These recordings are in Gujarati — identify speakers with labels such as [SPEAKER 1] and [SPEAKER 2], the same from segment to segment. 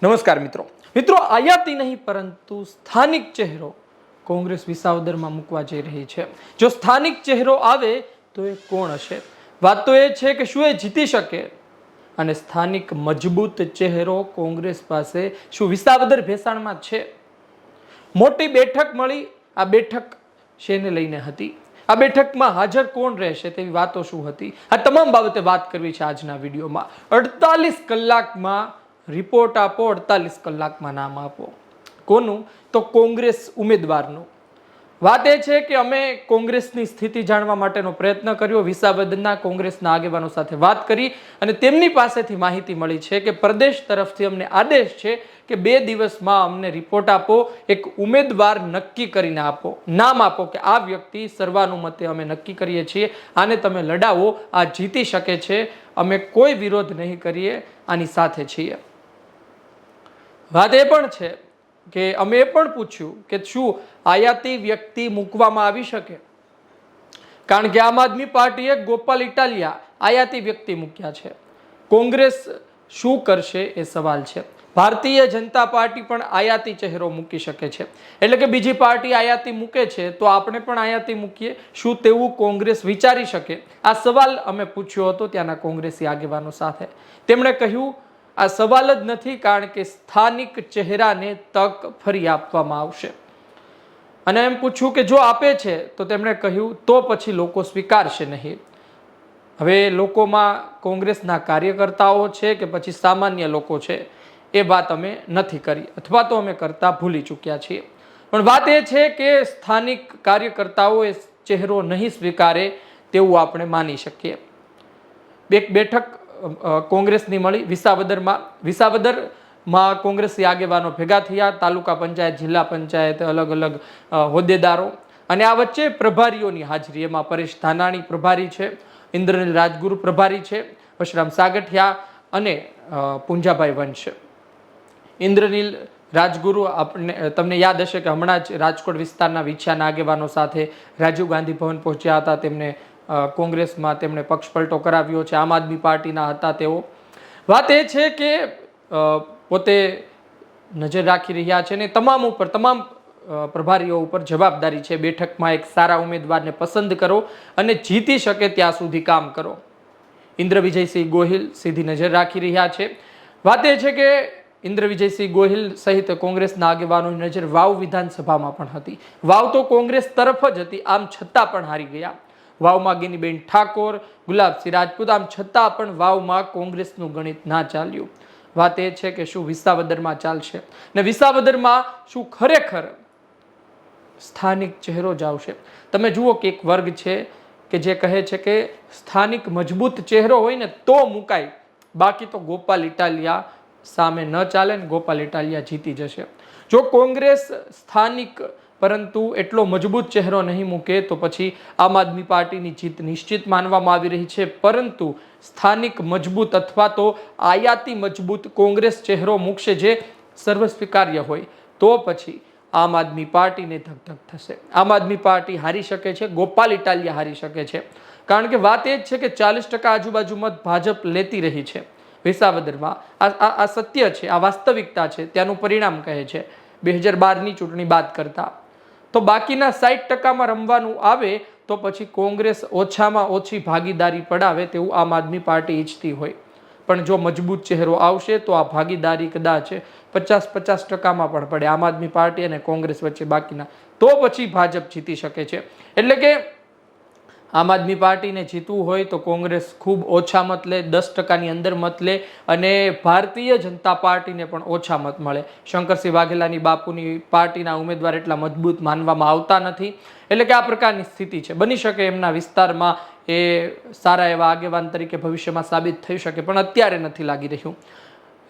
[SPEAKER 1] નમસ્કાર મિત્રો આયાતી નહીં પરંતુ સ્થાનિક ચહેરો કોંગ્રેસ વિસાવદરમાં મૂકવા જઈ રહી છે। જો સ્થાનિક ચહેરો આવે તો એ કોણ હશે? વાત તો એ છે કે શું એ જીતી શકે અને સ્થાનિક મજબૂત ચહેરો કોંગ્રેસ પાસે શું વિસાવદર ભેસાણમાં છે? મોટી બેઠક મળી, આ બેઠક શેને લઈને હતી? આ બેઠકમાં હાજર કોણ રહેશે તેવી વાતો શું હતી? આ તમામ બાબતે વાત કરવી છે આજના વિડીયોમાં। 48 કલાકમાં રિપોર્ટ આપો, 48 કલાકમાં નામ આપો। કોનું? તો કોંગ્રેસ ઉમેદવારનું। વાત એ છે કે અમે કોંગ્રેસની સ્થિતિ જાણવા માટેનો પ્રયત્ન કર્યો, વિસાવદરના કોંગ્રેસના આગેવાનો સાથે વાત કરી અને તેમની પાસેથી માહિતી મળી છે કે પ્રદેશ તરફથી અમને આદેશ છે કે 2 દિવસમાં અમને રિપોર્ટ આપો, એક ઉમેદવાર નક્કી કરીને આપો, નામ આપો કે આ વ્યક્તિ સર્વાનુમતે અમે નક્કી કરીએ છીએ, આને તમે લડાવો, આ જીતી શકે છે, અમે કોઈ વિરોધ નહીં કરીએ, આની સાથે છીએ। વાત એ પણ છે કે અમે એ પણ પૂછ્યું કે શું આયાતી વ્યક્તિ મૂકવામાં આવી શકે? કારણ કે આમ આદમી પાર્ટીએ ગોપાલ ઇટાલિયા આયાતી વ્યક્તિ મૂક્યા છે। કોંગ્રેસ શું કરશે એ સવાલ છે। ભારતીય જનતા પાર્ટી પણ આયાતી ચહેરો મૂકી શકે છે, એટલે કે બીજી પાર્ટી આયાતી મૂકે છે તો આપણે પણ આયાતી મૂકીએ, શું તેવું કોંગ્રેસ વિચારી શકે? આ સવાલ અમે પૂછ્યો હતો ત્યાંના કોંગ્રેસી આગેવાનો સાથે। તેમણે કહ્યું આ સવાલ જ નથી, કારણ કે સ્થાનિક ચહેરાને તક ફરી આપવામાં આવશે। અને એમ પૂછ્યું કે જો આપે છે તો તેમણે કહ્યું તો પછી લોકો સ્વીકારશે નહીં। હવે લોકોમાં કોંગ્રેસના કાર્યકર્તાઓ છે કે પછી સામાન્ય લોકો છે એ વાત અમે નથી કરી, અથવા તો અમે કરતા ભૂલી ચૂક્યા છીએ। પણ વાત એ છે કે સ્થાનિક કાર્યકર્તાઓ એ ચહેરો નહીં સ્વીકારે તેવું આપણે માની શકીએ। એક બેઠક કોંગ્રેસની મળી વિસાવદરમાં કોંગ્રેસી આગેવાનો ભેગા થયા, તાલુકા પંચાયત, જિલ્લા પંચાયત, અલગ અલગ હોદ્દેદારો, અને આ વચ્ચે પ્રભારીઓની હાજરી, એમાં પરેશ ધાનાણી પ્રભારી છે, ઇન્દ્રનીલ રાજગુરુ પ્રભારી છે, પરશુરામ સાગઠિયા અને પુંજાભાઈ વંશ। ઇન્દ્રનીલ રાજગુરુ તમને યાદ હશે કે હમણાં જ રાજકોટ વિસ્તારના વિછાના આગેવાનો સાથે રાજીવ ગાંધી ભવન પહોંચ્યા હતા, તેમને કોંગ્રેસમાં તેમણે પક્ષ પલટો કરાવ્યો છે, આમ આદમી પાર્ટીના હતા તેઓ। વાત એ છે કે પોતે નજર રાખી રહ્યા છે ને તમામ પ્રભારીઓ ઉપર જવાબદારી છે, બેઠકમાં એક સારા ઉમેદવારને પસંદ કરો અને જીતી શકે ત્યાં સુધી કામ કરો। ઇન્દ્ર વિજયસિંહ ગોહિલ સીધી નજર રાખી રહ્યા છે। વાત એ છે કે ઇન્દ્ર વિજયસિંહ ગોહિલ સહિત કોંગ્રેસના આગેવાનોની નજર વાવ વિધાનસભામાં પણ હતી। વાવ તો કોંગ્રેસ તરફ જ હતી, આમ છતાં પણ હારી ગયા। વાવમાં ગિનીબેન ઠાકોર, ગુલાબસિંહ રાજપૂત, આમ છતાં પણ વાવમાં કોંગ્રેસનું ગણિત ના ચાલ્યું। વાત એ છે કે શું વિસાવદરમાં ચાલશે ને વિસાવદરમાં શું ખરેખર સ્થાનિક ચહેરો જ આવશે? તમે જુઓ કે એક વર્ગ છે કે જે કહે છે કે સ્થાનિક મજબૂત ચહેરો હોય ને તો મુકાય, બાકી તો ગોપાલ ઇટાલિયા સામે ન ચાલે ને ગોપાલ ઇટાલિયા જીતી જશે। જો કોંગ્રેસ સ્થાનિક પરંતુ એટલો મજબૂત ચહેરો નહીં મૂકે તો પછી આમ આદમી પાર્ટીની જીત નિશ્ચિત માનવામાં આવી રહી છે, પરંતુ સ્થાનિક મજબૂત અથવા તો આયાતી મજબૂત કોંગ્રેસ ચહેરો મૂકશે જે સર્વ સ્વીકાર્ય હોય તો પછી આમ આદમી પાર્ટીને ધકધક થશે। આમ આદમી પાર્ટી હારી શકે છે, ગોપાલ ઇટાલિયા હારી શકે છે, કારણ કે વાત એ જ છે કે 40% આજુબાજુ મત ભાજપ લેતી રહી છે વિસાવદરમાં। આ સત્ય છે, આ વાસ્તવિકતા છે, ત્યાંનું પરિણામ કહે છે 2012ની ચૂંટણી બાદ કરતા। તો બાકીના 60%માં રમવાનું આવે તો પછી કોંગ્રેસ ઓછામાં ઓછી ભાગીદારી પડાવે તેવું આમ આદમી પાર્ટી ઈચ્છતી હોય, પણ જો મજબૂત ચહેરો આવશે તો આ ભાગીદારી કદાચ 50-50%માં પણ પડે આમ આદમી પાર્ટી અને કોંગ્રેસ વચ્ચે બાકીના, તો પછી ભાજપ જીતી શકે છે। એટલે કે આમ આદમી પાર્ટીને જીતવું હોય તો કોંગ્રેસ ખૂબ ઓછા મત લે, 10%ની અંદર મત લે, અને ભારતીય જનતા પાર્ટીને પણ ઓછા મત મળે। શંકરસિંહ વાઘેલાની બાપુની પાર્ટીના ઉમેદવાર એટલા મજબૂત માનવામાં આવતા નથી, એટલે કે આ પ્રકારની સ્થિતિ છે। બની શકે એમના વિસ્તારમાં એ સારા એવા આગેવાન તરીકે ભવિષ્યમાં સાબિત થઈ શકે, પણ અત્યારે નથી લાગી રહ્યું।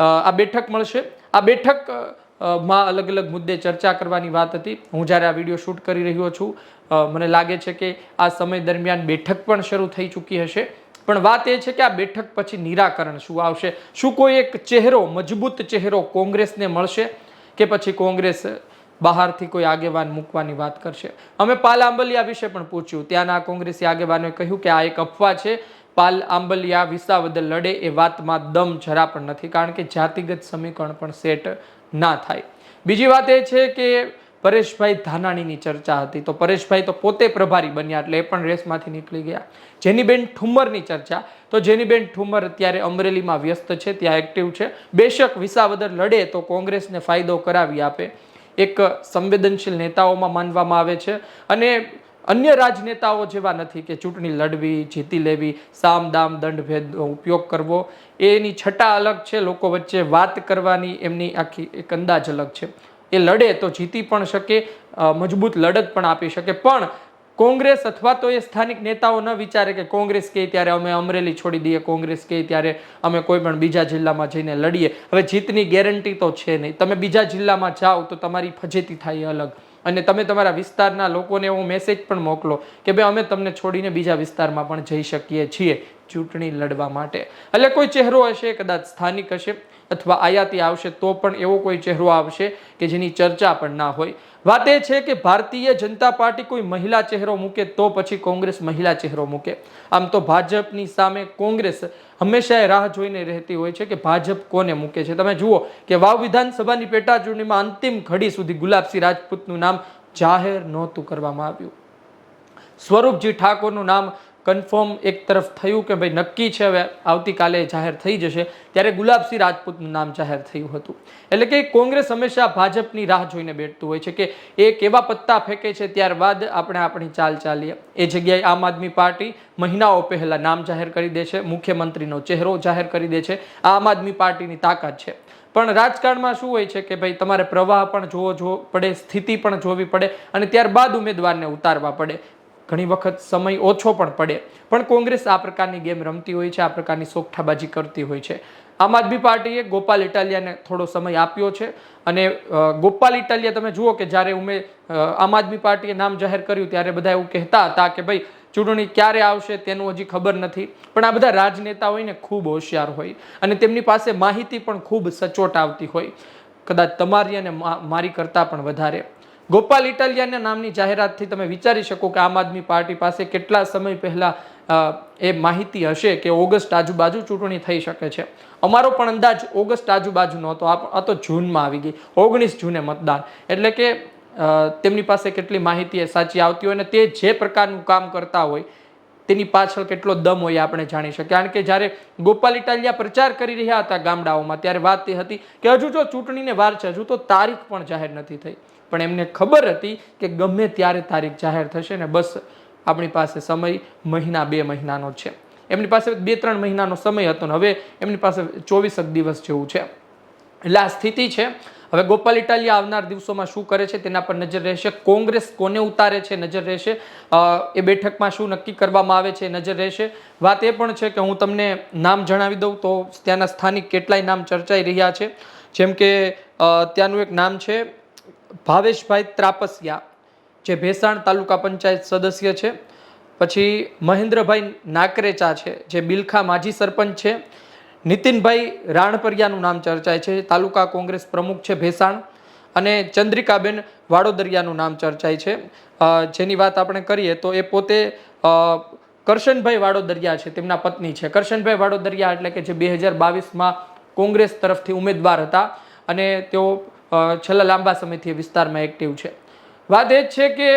[SPEAKER 1] આ બેઠક મળશે, આ બેઠકમાં અલગ અલગ મુદ્દે ચર્ચા કરવાની વાત હતી। હું જ્યારે આ વિડીયો શૂટ કરી રહ્યો છું મને લાગે છે કે આ સમય દરમિયાન બેઠક પણ શરૂ થઈ ચૂકી હશે, પણ વાત એ છે કે આ બેઠક પછી નિરાકરણ શું આવશે? શું કોઈ એક ચહેરો, મજબૂત ચહેરો કોંગ્રેસને મળશે કે પછી કોંગ્રેસ બહારથી કોઈ આગેવાન મૂકવાની વાત કરશે? અમે પાલ આંબલિયા વિશે પણ પૂછ્યું, ત્યાંના કોંગ્રેસી આગેવાનોએ કહ્યું કે આ એક અફવા છે પાલ આંબલિયા વિસાવદર લડે એ વાતમાં દમ જરા પણ નથી, કારણ કે જાતિગત સમીકરણ પણ સેટ ના થાય. બીજી વાત એ છે કે પરેશભાઈ ધાનાણીની ચર્ચા હતી, તો પરેશભાઈ તો પોતે પ્રભારી બન્યા એટલે એ પણ રેસમાંથી નીકળી ગયા. જેનીબેન ઠુમ્મરની ચર્ચા, તો જેનીબેન ઠુમ્મર અત્યારે અમરેલીમાં વ્યસ્ત છે, ત્યાં એક્ટિવ છે. બેશક વિસાવદર લડે તો કોંગ્રેસને ફાયદો કરાવી આપે, એક સંવેદનશીલ નેતાઓમાં માનવામાં આવે છે, અને અન્ય રાજનેતાઓ જેવા નથી કે ચૂંટણી લડવી, જીતી લેવી, સામ દામ દંડ ભેદનો ઉપયોગ કરવો. એની છટા અલગ છે, લોકો વચ્ચે વાત કરવાની એમની આખી એક અંદાજ અલગ છે. એ લડે તો જીતી પણ શકે, મજબૂત લડત પણ આપી શકે, પણ કોંગ્રેસ અથવા તો એ સ્થાનિક નેતાઓ ન વિચારે કે કોંગ્રેસ કહે ત્યારે અમે અમરેલી છોડી દઈએ, કોંગ્રેસ કહે ત્યારે અમે કોઈ પણ બીજા જિલ્લામાં જઈને લડીએ. હવે જીતની ગેરંટી તો છે નહીં. તમે બીજા જિલ્લામાં જાઓ તો તમારી ફજેતી થાય અલગ, અને તમે તમારા વિસ્તારના લોકોને એવો મેસેજ પણ મોકલો કે ભાઈ અમે તમને છોડીને બીજા વિસ્તારમાં પણ જઈ શકીએ છીએ ચૂંટણી લડવા માટે. એટલે કોઈ ચહેરો હશે, કદાચ સ્થાનિક હશે અથવા આયાતી આવશે, તો પણ એવો કોઈ ચહેરો આવશે કે જેની ચર્ચા પણ ના હોય. વાત એ છે કે ભારતીય જનતા પાર્ટી કોઈ મહિલા ચહેરો મૂકે તો પછી કોંગ્રેસ મહિલા ચહેરો મૂકે. આમ તો ભાજપની સામે કોંગ્રેસ હંમેશા રાહ જોઈને રહેતી હોય છે કે ભાજપ કોને મૂકે છે. તમે જુઓ કે વાવ વિધાનસભાની પેટા ચૂંટણીમાં અંતિમ ઘડી સુધી ગુલાબસિંહ રાજપૂતનું નામ જાહેર નહોતું કરવામાં આવ્યું. સ્વરૂપજી ઠાકોરનું નામ કન્ફર્મ એક તરફ થયું કે ભાઈ નક્કી છે, હવે આવતીકાલે જાહેર થઈ જશે, ત્યારે ગુલાબસિંહ રાજપૂતનું નામ જાહેર થયું હતું. એટલે કે કોંગ્રેસ હંમેશા ભાજપની રાહ જોઈને બેઠતું હોય છે કે એ કેવા પત્તા ફેંકે છે, ત્યારબાદ આપણે આપણી ચાલ ચાલીએ. એ જગ્યાએ આમ આદમી પાર્ટી મહિનાઓ પહેલા નામ જાહેર કરી દે છે, મુખ્યમંત્રીનો ચહેરો જાહેર કરી દે છે. આમ આદમી પાર્ટીની તાકાત છે. પણ રાજકારણમાં શું હોય છે કે ભાઈ તમારે પ્રવાહ પણ જોવો પડે, સ્થિતિ પણ જોવી પડે, અને ત્યારબાદ ઉમેદવારને ઉતારવા પડે. ઘણી વખત સમય ઓછો પણ પડે, પણ કોંગ્રેસ આ પ્રકારની ગેમ રમતી હોય છે, આ પ્રકારની સોગઠાબાજી કરતી હોય છે. આમ આદમી પાર્ટીએ ગોપાલ ઇટાલિયાને થોડો સમય આપ્યો છે, અને ગોપાલ ઇટાલિયા તમે જુઓ કે જ્યારે આમ આદમી પાર્ટીએ નામ જાહેર કર્યું ત્યારે બધા એવું કહેતા હતા કે ભાઈ ચૂંટણી ક્યારે આવશે તેનું હજી ખબર નથી. પણ આ બધા રાજનેતા હોય ને ખૂબ હોશિયાર હોય, અને તેમની પાસે માહિતી પણ ખૂબ સચોટ આવતી હોય, કદાચ તમારી અને મારી કરતાં પણ વધારે. ગોપાલ ઇટાલિયાના નામની જાહેરાતથી તમે વિચારી શકો કે આમ આદમી પાર્ટી પાસે કેટલા સમય પહેલા એ માહિતી હશે કે ઓગસ્ટ આજુબાજુ ચૂંટણી થઈ શકે છે. અમારો પણ અંદાજ ઓગસ્ટ આજુબાજુ નહોતો, આ તો જૂનમાં આવી ગઈ, 19 જૂને મતદાન. એટલે કે તેમની પાસે કેટલી માહિતી એ સાચી આવતી હોય, અને તે જે પ્રકારનું કામ કરતા હોય તેની પાછળ કેટલો દમ હોય આપણે જાણી શકીએ. કારણ કે જ્યારે ગોપાલ ઇટાલિયા પ્રચાર કરી રહ્યા હતા ગામડાઓમાં, ત્યારે વાત એ હતી કે હજુ જો ચૂંટણીને વાર છે, હજુ તો તારીખ પણ જાહેર નથી થઈ, પણ એમને ખબર હતી કે ગમે ત્યારે તારીખ જાહેર થશે ને બસ આપણી પાસે સમય મહિના 2 મહિનાનો છે. એમની પાસે 2-3 મહિનાનો સમય હતો ને હવે એમની પાસે 24 દિવસ જેવું છે. એટલે આ સ્થિતિ છે. હવે ગોપાલ ઇટાલિયા આવનાર દિવસોમાં શું કરે છે તેના પર નજર રહેશે. કોંગ્રેસ કોને ઉતારે છે નજર રહેશે. એ બેઠકમાં શું નક્કી કરવામાં આવે છે નજર રહેશે. વાત એ પણ છે કે હું તમને નામ જણાવી દઉં તો ત્યાંના સ્થાનિક કેટલાય નામ ચર્ચાઈ રહ્યા છે. જેમ કે ત્યાંનું એક નામ છે ભાવેશભાઈ ત્રાપસિયા, જે ભેસાણ તાલુકા પંચાયત સદસ્ય છે. પછી મહેન્દ્રભાઈ નાકરેચા છે, જે બિલખા માજી સરપંચ છે. નીતિનભાઈ રાણપરિયાનું નામ ચર્ચાય છે, તાલુકા કોંગ્રેસ પ્રમુખ છે ભેસાણ. અને ચંદ્રિકાબેન વાડોદરિયાનું નામ ચર્ચાય છે, જેની વાત આપણે કરીએ તો એ પોતે કરશનભાઈ વાડોદરિયા છે, તેમના પત્ની છે. કરશનભાઈ વાડોદરિયા એટલે કે જે 2022માં કોંગ્રેસ તરફથી ઉમેદવાર હતા, અને તેઓ છેલ્લા લાંબા સમયથી વિસ્તારમાં એક્ટિવ છે. વાત એ જ છે કે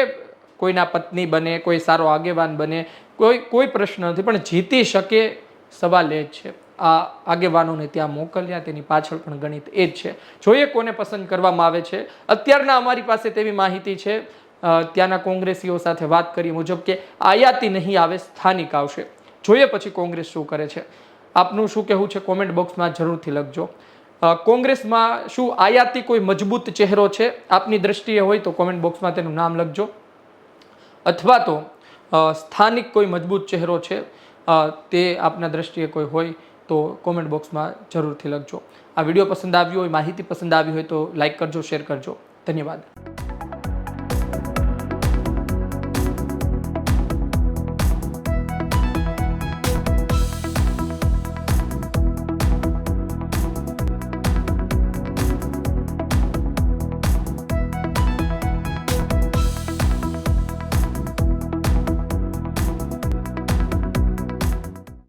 [SPEAKER 1] કોઈના પત્ની બને, કોઈ સારો આગેવાન બને, કોઈ પ્રશ્ન નથી, પણ જીતી શકે સવાલ એ જ છે. આ આગેવાનોને ત્યાં મોકલ્યા, તેની પાછળ પણ ગણિત એ જ છે. જોઈએ કોને પસંદ કરવામાં આવે છે. અત્યારના અમારી પાસે તેવી માહિતી છે ત્યાંના કોંગ્રેસીઓ સાથે વાત કરી મુજબ કે આયાતી નહીં આવે, સ્થાનિક આવશે. જોઈએ પછી કોંગ્રેસ શું કરે છે. આપનું શું કહેવું છે કોમેન્ટ બોક્સમાં જરૂરથી લખજો. કોંગ્રેસમાં શું આયાતી કોઈ મજબૂત ચહેરો છે આપની દ્રષ્ટિએ હોય તો કોમેન્ટ બોક્સમાં તેનું નામ લખજો, અથવા તો સ્થાનિક કોઈ મજબૂત ચહેરો છે તે આપના દ્રષ્ટિએ કોઈ હોય તો કોમેન્ટ બોક્સમાં જરૂરથી લખજો. આ વિડીયો પસંદ આવ્યો હોય, માહિતી પસંદ આવી હોય તો લાઈક કરજો, શેર કરજો. ધન્યવાદ.